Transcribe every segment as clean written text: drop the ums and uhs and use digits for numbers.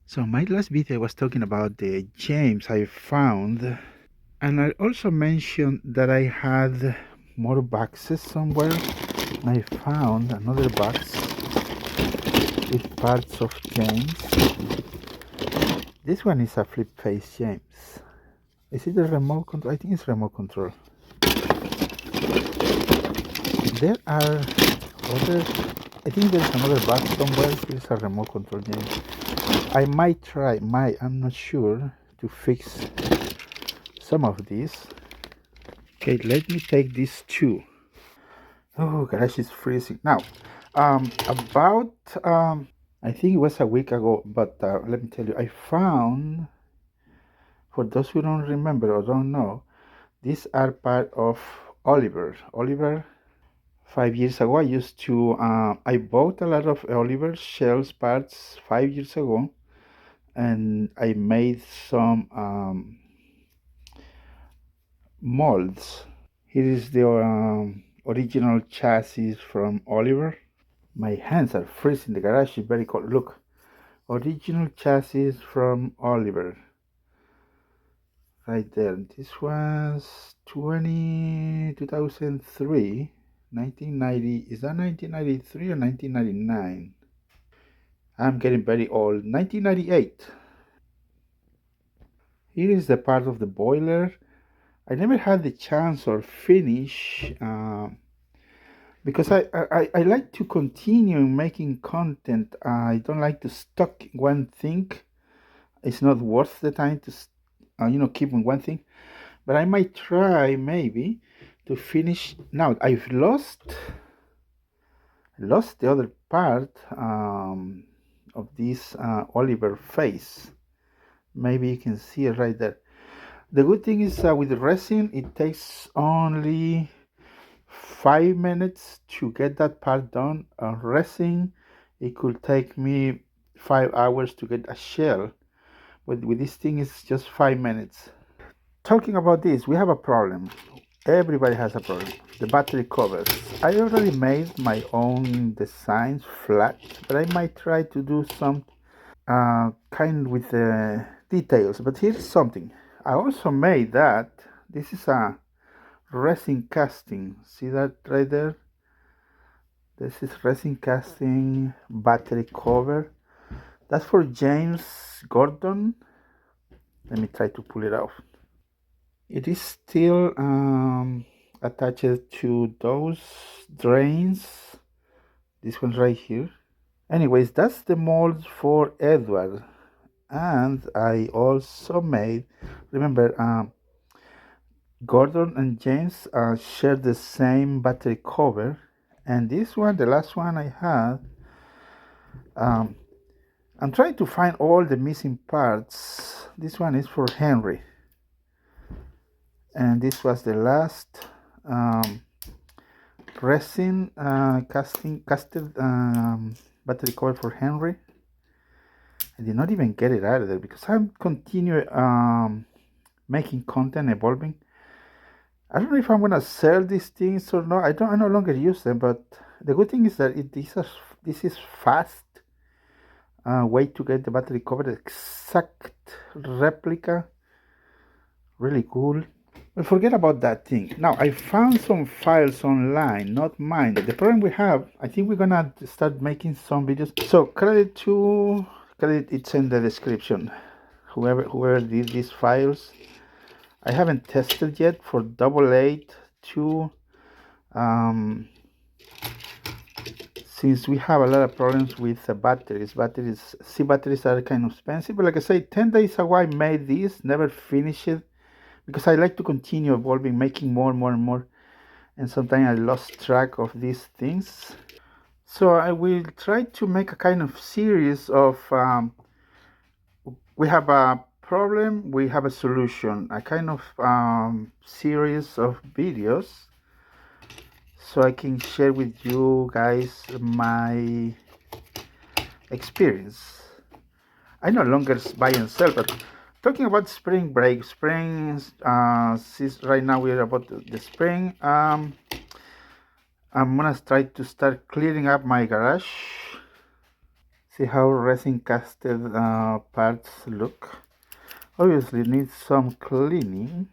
So my last video I was talking about the gems I found, and I also mentioned that I had more boxes somewhere. I found another box with parts of gems. This one is a flip face gems. Is it a remote control? I think it's remote control. There are other, I think there's another box somewhere. Here's a remote control gem. I might try, I'm not sure, to fix some of these. Okay, let me take these two. Oh, garage is freezing. Now, about, I think it was a week ago, but let me tell you, I found, for those who don't remember or don't know, these are part of Oliver. Oliver, 5 years ago, I used to, I bought a lot of Oliver shells parts 5 years ago, and I made some molds. Here is the original chassis from Oliver. My hands are freezing. The garage is very cold. Look, original chassis from Oliver. Right there. This was 2003, 1990. Is that 1993 or 1999? I'm getting very old. 1998. Here is the part of the boiler. I never had the chance or finish because I like to continue making content. I don't like to stuck in one thing. It's not worth the time to keep on one thing. But I might try maybe to finish. Now I've lost the other part of this Oliver face. Maybe you can see it right there. The good thing is with resin, it takes only 5 minutes to get that part done. On resin, it could take me 5 hours to get a shell, but with this thing, it's just 5 minutes. Talking about this, we have a problem. Everybody has a problem. The battery covers. I already made my own designs flat, but I might try to do some kind with the details. But here's something. I also made that. This is a resin casting. See that right there? This is resin casting battery cover. That's for James Gordon. Let me try to pull it off. It is still attached to those drains. This one right here. Anyways, that's the mold for Edward. And I also made, remember, Gordon and James share the same battery cover. And this one, the last one I had, I'm trying to find all the missing parts. This one is for Henry. And this was the last resin casted battery cover for Henry. I did not even get it out of there because I'm continuing making content, evolving. I don't know if I'm gonna sell these things or not. I no longer use them, but the good thing is that this is fast way to get the battery cover, exact replica. Really cool. But forget about that thing. Now I found some files online, not mine. The problem we have, I think we're gonna start making some videos. So credit, it's in the description. Whoever did these files, I haven't tested yet for double 8 since we have a lot of problems with the batteries. Batteries are kind of expensive. But like I say, 10 days ago I made this, never finished it because I like to continue evolving, making more and more and more. And sometimes I lost track of these things. So I will try to make a kind of series of we have a problem, we have a solution, a kind of series of videos so I can share with you guys my experience. I no longer buy and sell, but talking about spring break, since right now we're about the spring, I'm gonna try to start clearing up my garage See how resin casted parts look. Obviously needs some cleaning.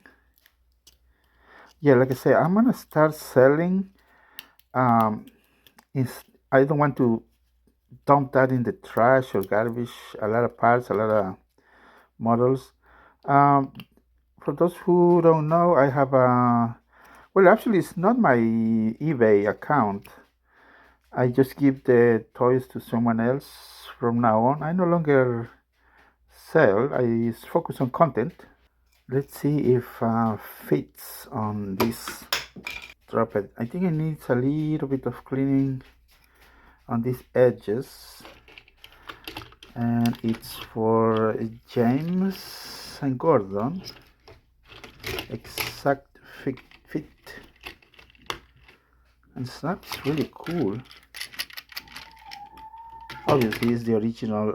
Yeah, like I say, I'm gonna start selling. Um, I don't want to dump that in the trash or garbage. A lot of parts, a lot of models. Um, for those who don't know, I have a, well, actually, it's not my eBay account. I just give the toys to someone else from now on. I no longer sell, I focus on content. Let's see if fits on this. Drop it. I think it needs a little bit of cleaning on these edges, and it's for James and Gordon. Exact fit, and snaps really cool. Obviously it's the original.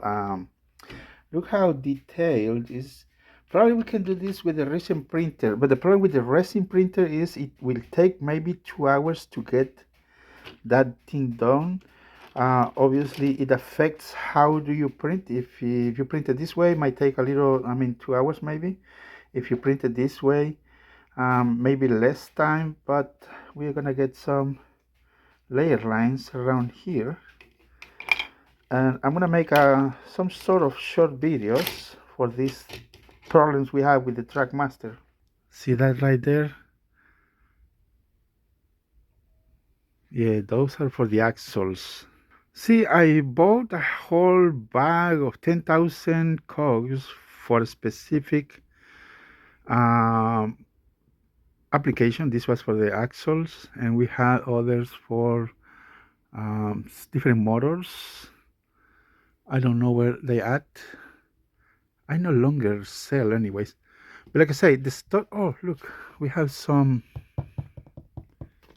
Look how detailed is. Probably we can do this with the resin printer, but the problem with the resin printer is it will take maybe 2 hours to get that thing done. Obviously it affects how do you print. If you print it this way, it might take a little, I mean 2 hours maybe. If you print it this way, maybe less time, but we're gonna get some layer lines around here, and I'm gonna make some sort of short videos for these problems we have with the Trackmaster. See that right there? Yeah, those are for the axles. See, I bought a whole bag of 10,000 cogs for a specific um, application. This was for the axles, and we had others for different motors. I don't know where they at. I no longer sell anyways. But like I say, the stock. Oh, look, we have some.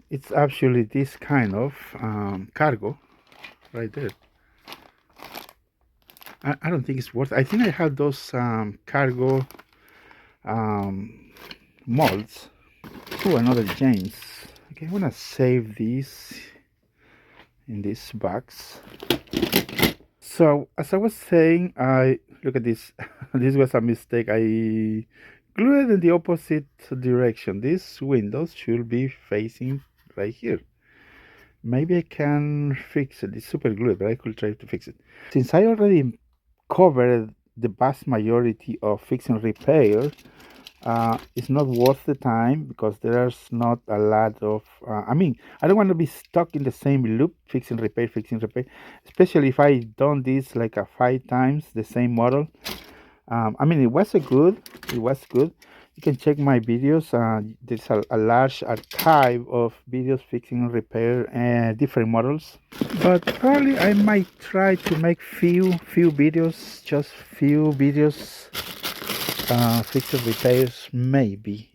It's actually this kind of cargo right there. I don't think it's worth. I think I have those cargo molds. Oh, another James. Okay, I'm gonna save these in this box. So as I was saying, I look at this. This was a mistake. I glued it in the opposite direction. These windows should be facing right here. Maybe I can fix it. It's super glued, but I could try to fix it. Since I already covered the vast majority of fix and repair, it's not worth the time because there's not a lot of. I mean, I don't want to be stuck in the same loop, fix and repair, especially if I done this like 5 times the same model. I mean, it was good. It was good. You can check my videos. There's a large archive of videos fixing and repair different models. But probably I might try to make few videos, just few videos, fix and repairs maybe.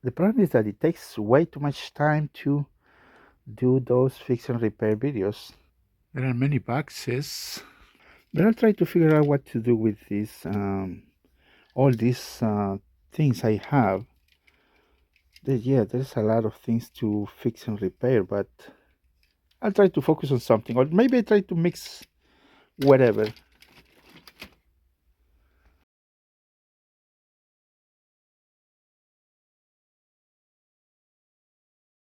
The problem is that it takes way too much time to do those fix and repair videos. There are many boxes. But I'll try to figure out what to do with this, all these things I have. Yeah, there's a lot of things to fix and repair, but I'll try to focus on something, or maybe I try to mix whatever.